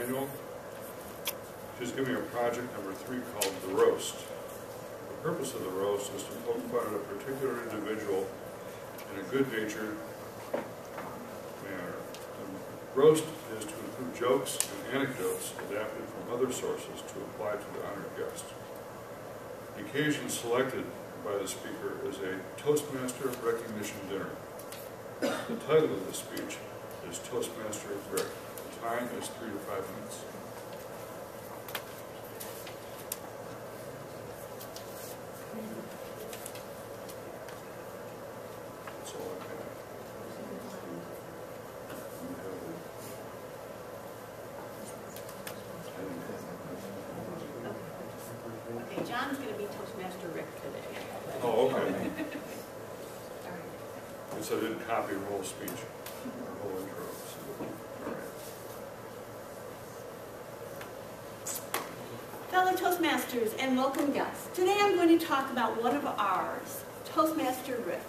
manual. She's giving a project number 3 called The Roast. The purpose of the roast is to poke fun at a particular individual in a good-natured manner. The roast is to include jokes and anecdotes adapted from other sources to apply to the honored guest. The occasion selected by the speaker is a Toastmaster recognition dinner. The title of the speech is Toastmaster Rick. The time is 3 to 5 minutes. That's all I have. Okay, John's going to be Toastmaster Rick today. Oh, okay. So I didn't copy the whole speech, the whole intro. So, all right. Fellow Toastmasters and welcome guests, today I'm going to talk about one of ours, Toastmaster Rick.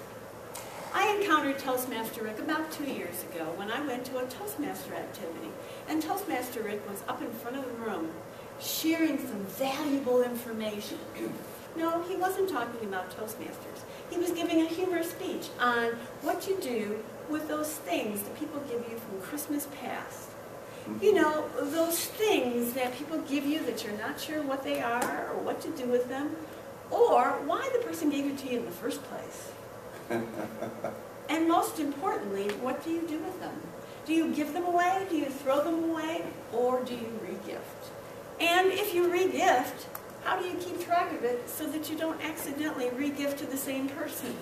I encountered Toastmaster Rick about 2 years ago when I went to a Toastmaster activity, and Toastmaster Rick was up in front of the room sharing some valuable information. No, he wasn't talking about Toastmasters. He was giving a humorous speech on what you do with those things that people give you from Christmas past. You know, those things that people give you that you're not sure what they are or what to do with them, or why the person gave it to you in the first place. And most importantly, what do you do with them? Do you give them away? Do you throw them away? Or do you re-gift? And if you re-gift, how do you keep track of it so that you don't accidentally re-gift to the same person?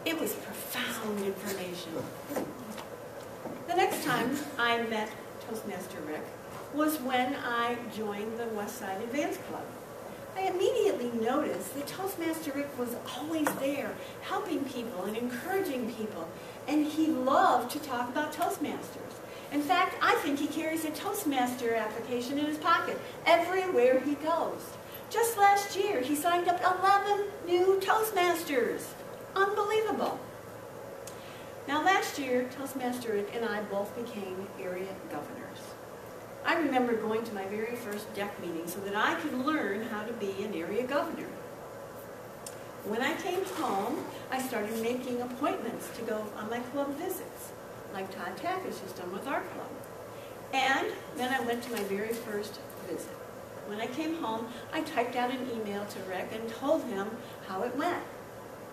It was profound information. The next time I met Toastmaster Rick was when I joined the West Side Advance Club. I immediately noticed that Toastmaster Rick was always there, helping people and encouraging people, and he loved to talk about Toastmasters. In fact, I think he carries a Toastmaster application in his pocket everywhere he goes. Just last year, he signed up 11 new Toastmasters. Unbelievable. Now, last year, Toastmaster Rick and I both became area governors. I remember going to my very first deck meeting so that I could learn how to be an area governor. When I came home, I started making appointments to go on my club visits, like Todd Takish has done with our club. And then I went to my very first visit. When I came home, I typed out an email to Rick and told him how it went.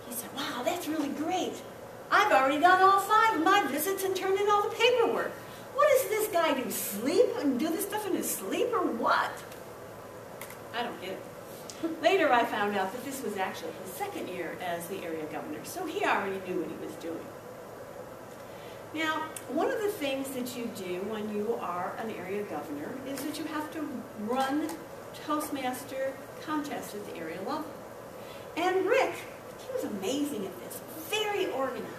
He said, "Wow, that's really great. I've already done all 5 of my visits and turned in all the paperwork. What does this guy do, sleep and do this stuff in his sleep or what?" I don't get it. Later I found out that this was actually his 2nd year as the area governor, so he already knew what he was doing. Now, one of the things that you do when you are an area governor is that you have to run Toastmaster contests at the area level. And Rick, he was amazing at this, very organized.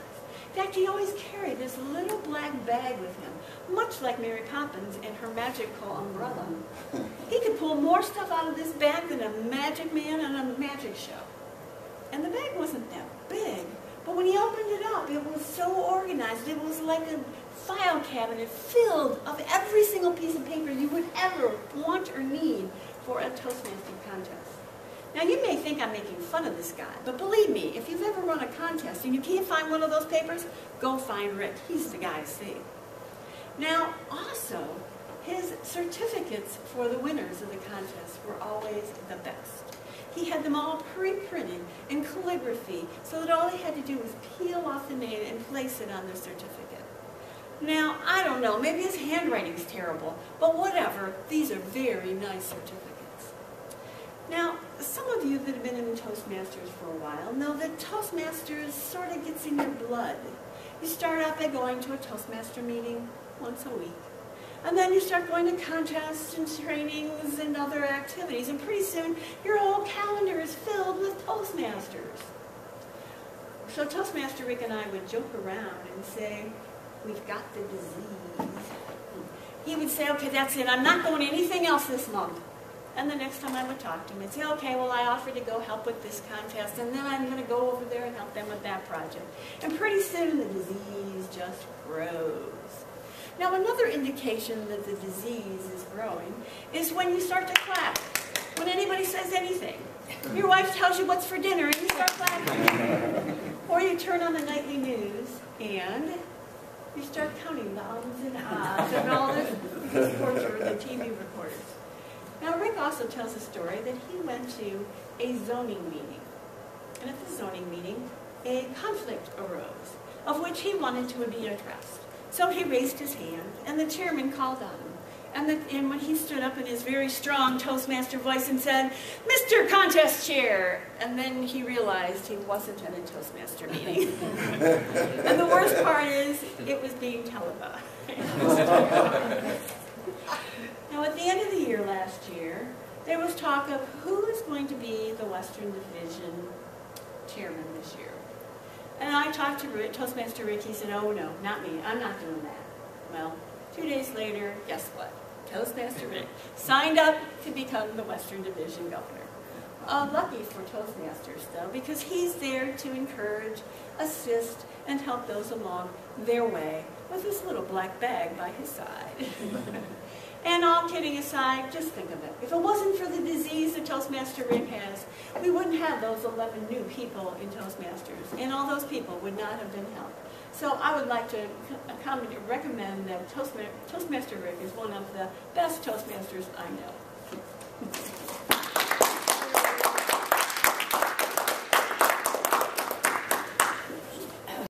In fact, he always carried this little black bag with him, much like Mary Poppins and her magical umbrella. He could pull more stuff out of this bag than a magic man on a magic show. And the bag wasn't that big, but when he opened it up, it was so organized. It was like a file cabinet filled of every single piece of paper you would ever want or need for a Toastmaster contest. Now, you may think I'm making fun of this guy, but believe me, if you've ever run a contest and you can't find one of those papers, go find Rick. He's the guy to see. Now, also, his certificates for the winners of the contest were always the best. He had them all pre-printed in calligraphy, so that all he had to do was peel off the name and place it on the certificate. Now, I don't know, maybe his handwriting's terrible, but whatever, these are very nice certificates. Now, some of you that have been in Toastmasters for a while know that Toastmasters sort of gets in your blood. You start out by going to a Toastmaster meeting once a week. And then you start going to contests and trainings and other activities, and pretty soon your whole calendar is filled with Toastmasters. So Toastmaster Rick and I would joke around and say, "We've got the disease." He would say, "Okay, that's it. I'm not going to anything else this month." And the next time I would talk to him, I'd say, "Okay, well, I offered to go help with this contest, and then I'm going to go over there and help them with that project." And pretty soon the disease just grows. Now, another indication that the disease is growing is when you start to clap, when anybody says anything. Your wife tells you what's for dinner and you start clapping. Or you turn on the nightly news and you start counting the ums and ahs and all this reports or the TV reporters. Now, Rick also tells a story that he went to a zoning meeting. And at the zoning meeting, a conflict arose, of which he wanted to be addressed. So he raised his hand, and the chairman called on him. And when he stood up in his very strong Toastmaster voice and said, "Mr. Contest Chair," and then he realized he wasn't at a Toastmaster meeting. And the worst part is, it was being televised. Now, at the end of the year last year, there was talk of who is going to be the Western Division chairman this year. And I talked to Rick, Toastmaster Rick. He said, "Oh, no, not me. I'm not doing that." Well, 2 days later, guess what? Toastmaster Rick signed up to become the Western Division governor. Lucky for Toastmasters, though, because he's there to encourage, assist, and help those along their way with this little black bag by his side. And all kidding aside, just think of it. If it wasn't for the disease that Toastmaster Rick has, we wouldn't have those 11 new people in Toastmasters, and all those people would not have been helped. So I would like to recommend that Toastmaster Rick is one of the best Toastmasters I know.